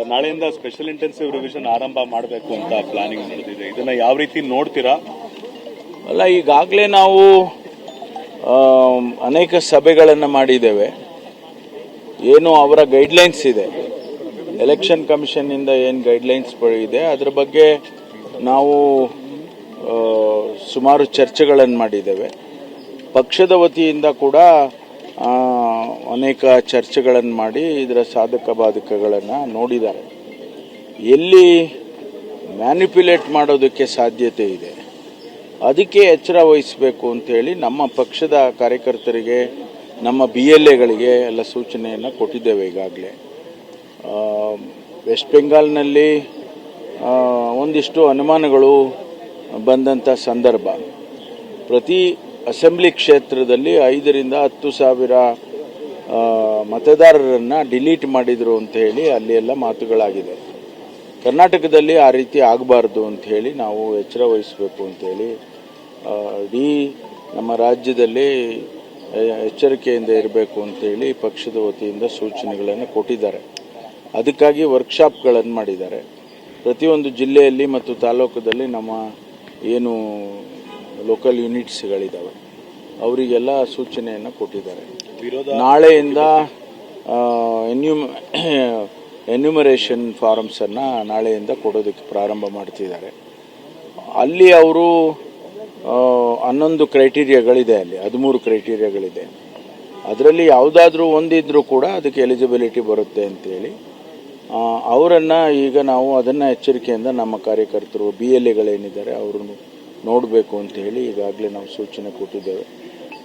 Sir, ನಾಳೆಯಿಂದ special intensive revision ಆರಂಭ ಮಾಡಬೇಕು ಅಂತ ಪ್ಲಾನಿಂಗ್ ನಡೆದಿದೆ. ಇದನ್ನ ಯಾವ ರೀತಿ ನೋಡ್ತೀರಾ? ಅಲ್ಲ, ಈಗಾಗಲೇ ನಾವು ಅನೇಕ ಸಭೆಗಳನ್ನು ಮಾಡಿದ್ದೇವೆ. ಏನು ಅವರ ಗೈಡ್ಲೈನ್ಸ್ ಇದೆ, ಎಲೆಕ್ಷನ್ ಕಮಿಷನ್ನಿಂದ ಏನು ಗೈಡ್ಲೈನ್ಸ್ ಇದೆ ಅದರ ಬಗ್ಗೆ ನಾವು ಸುಮಾರು ಚರ್ಚೆಗಳನ್ನು ಮಾಡಿದ್ದೇವೆ. ಪಕ್ಷದ ವತಿಯಿಂದ ಕೂಡ ಅನೇಕ ಚರ್ಚೆಗಳನ್ನು ಮಾಡಿ ಇದರ ಸಾಧಕ ಬಾಧಕಗಳನ್ನು ನೋಡಿದ್ದಾರೆ. ಎಲ್ಲಿ ಮ್ಯಾನಿಪ್ಯುಲೇಟ್ ಮಾಡೋದಕ್ಕೆ ಸಾಧ್ಯತೆ ಇದೆ ಅದಕ್ಕೆ ಎಚ್ಚರ ವಹಿಸಬೇಕು ಅಂತೇಳಿ ನಮ್ಮ ಪಕ್ಷದ ಕಾರ್ಯಕರ್ತರಿಗೆ, ನಮ್ಮ BLAಗಳಿಗೆ ಎಲ್ಲ ಸೂಚನೆಯನ್ನು ಕೊಟ್ಟಿದ್ದೇವೆ. ಈಗಾಗಲೇ ವೆಸ್ಟ್ ಬೆಂಗಾಲ್ನಲ್ಲಿ ಒಂದಿಷ್ಟು ಅನುಮಾನಗಳು ಬಂದಂಥ ಸಂದರ್ಭ, ಪ್ರತಿ ಅಸೆಂಬ್ಲಿ ಕ್ಷೇತ್ರದಲ್ಲಿ 5 ರಿಂದ 10 ಸಾವಿರ ಮತದಾರರನ್ನು ಡಿಲೀಟ್ ಮಾಡಿದರು ಅಂತ ಹೇಳಿ ಅಲ್ಲಿ ಎಲ್ಲ ಮಾತುಗಳಾಗಿದೆ. ಕರ್ನಾಟಕದಲ್ಲಿ ಆ ರೀತಿ ಆಗಬಾರ್ದು ಅಂತ ಹೇಳಿ ನಾವು ಎಚ್ಚರ ವಹಿಸಬೇಕು ಅಂತೇಳಿ ಇಡೀ ನಮ್ಮ ರಾಜ್ಯದಲ್ಲಿ ಎಚ್ಚರಿಕೆಯಿಂದ ಇರಬೇಕು ಅಂತೇಳಿ ಪಕ್ಷದ ವತಿಯಿಂದ ಸೂಚನೆಗಳನ್ನು ಕೊಟ್ಟಿದ್ದಾರೆ. ಅದಕ್ಕಾಗಿ ವರ್ಕ್ಶಾಪ್ಗಳನ್ನು ಮಾಡಿದ್ದಾರೆ. ಪ್ರತಿಯೊಂದು ಜಿಲ್ಲೆಯಲ್ಲಿ ಮತ್ತು ತಾಲೂಕದಲ್ಲಿ ನಮ್ಮ ಏನು ಲೋಕಲ್ ಯೂನಿಟ್ಸ್ಗಳಿದ್ದಾವೆ ಅವರಿಗೆಲ್ಲ ಸೂಚನೆಯನ್ನು ಕೊಟ್ಟಿದ್ದಾರೆ. ನಾಳೆಯಿಂದ ಎನ್ಯುಮರೇಷನ್ ಫಾರಮ್ಸನ್ನು ನಾಳೆಯಿಂದ ಕೊಡೋದಕ್ಕೆ ಪ್ರಾರಂಭ ಮಾಡ್ತಿದ್ದಾರೆ. ಅಲ್ಲಿ ಅವರು 11 ಕ್ರೈಟೀರಿಯಾಗಳಿದೆ, ಅಲ್ಲಿ 13 ಕ್ರೈಟೀರಿಯಾಗಳಿದೆ. ಅದರಲ್ಲಿ ಯಾವುದಾದ್ರೂ ಒಂದಿದ್ರೂ ಕೂಡ ಅದಕ್ಕೆ ಎಲಿಜಿಬಿಲಿಟಿ ಬರುತ್ತೆ ಅಂತೇಳಿ ಅವರನ್ನು ಈಗ ನಾವು ಅದನ್ನು ಎಚ್ಚರಿಕೆಯಿಂದ ನಮ್ಮ ಕಾರ್ಯಕರ್ತರು BLAಗಳೇನಿದ್ದಾರೆ ಅವ್ರನ್ನು ನೋಡಬೇಕು ಅಂತ ಹೇಳಿ ಈಗಾಗಲೇ ನಾವು ಸೂಚನೆ ಕೊಟ್ಟಿದ್ದೇವೆ.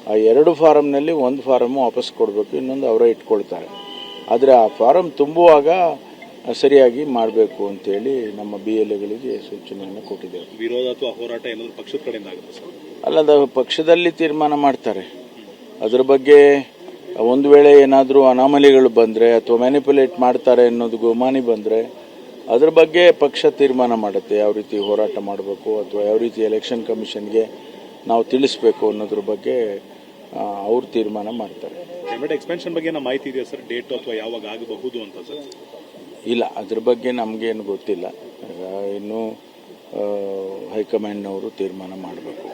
ಆ 2 ಫಾರಮ್ನಲ್ಲಿ 1 ಫಾರಮ್ ವಾಪಸ್ ಕೊಡಬೇಕು, ಇನ್ನೊಂದು ಅವರೇ ಇಟ್ಕೊಳ್ತಾರೆ. ಆದರೆ ಆ ಫಾರಮ್ ತುಂಬುವಾಗ ಸರಿಯಾಗಿ ಮಾಡಬೇಕು ಅಂತೇಳಿ ನಮ್ಮ BLAಗಳಿಗೆ ಸೂಚನೆಯನ್ನು ಕೊಟ್ಟಿದ್ದೇವೆ. ವಿರೋಧ ಅಥವಾ ಹೋರಾಟ ಏನಾದರೂ ಪಕ್ಷದ ಕಡೆಯಿಂದ ಆಗುತ್ತೆ ಸರ್? ಅಲ್ಲದ ಪಕ್ಷದಲ್ಲಿ ತೀರ್ಮಾನ ಮಾಡ್ತಾರೆ. ಅದರ ಬಗ್ಗೆ ಒಂದು ವೇಳೆ ಏನಾದರೂ ಅನಾಮಲಿಗಳು ಬಂದರೆ ಅಥವಾ ಮ್ಯಾನಿಪ್ಯುಲೇಟ್ ಮಾಡ್ತಾರೆ ಅನ್ನೋದು ಗುಮಾನಿ ಬಂದರೆ ಅದ್ರ ಬಗ್ಗೆ ಪಕ್ಷ ತೀರ್ಮಾನ ಮಾಡುತ್ತೆ, ಯಾವ ರೀತಿ ಹೋರಾಟ ಮಾಡಬೇಕು ಅಥವಾ ಯಾವ ರೀತಿ ಎಲೆಕ್ಷನ್ ಕಮಿಷನ್ಗೆ ನಾವು ತಿಳಿಸ್ಬೇಕು ಅನ್ನೋದ್ರ ಬಗ್ಗೆ ಅವ್ರು ತೀರ್ಮಾನ ಮಾಡ್ತಾರೆ. ಎಕ್ಸ್ಪೆನ್ಷನ್ ಬಗ್ಗೆ ಮಾಹಿತಿ ಇದೆಯಾ ಸರ್? ಡೇಟ್ ಅಥವಾ ಯಾವಾಗ ಆಗಬಹುದು ಅಂತ ಸರ್? ಇಲ್ಲ, ಅದ್ರ ಬಗ್ಗೆ ನಮಗೇನು ಗೊತ್ತಿಲ್ಲ. ಇನ್ನು ಹೈಕಮಾಂಡ್ನವರು ತೀರ್ಮಾನ ಮಾಡಬೇಕು.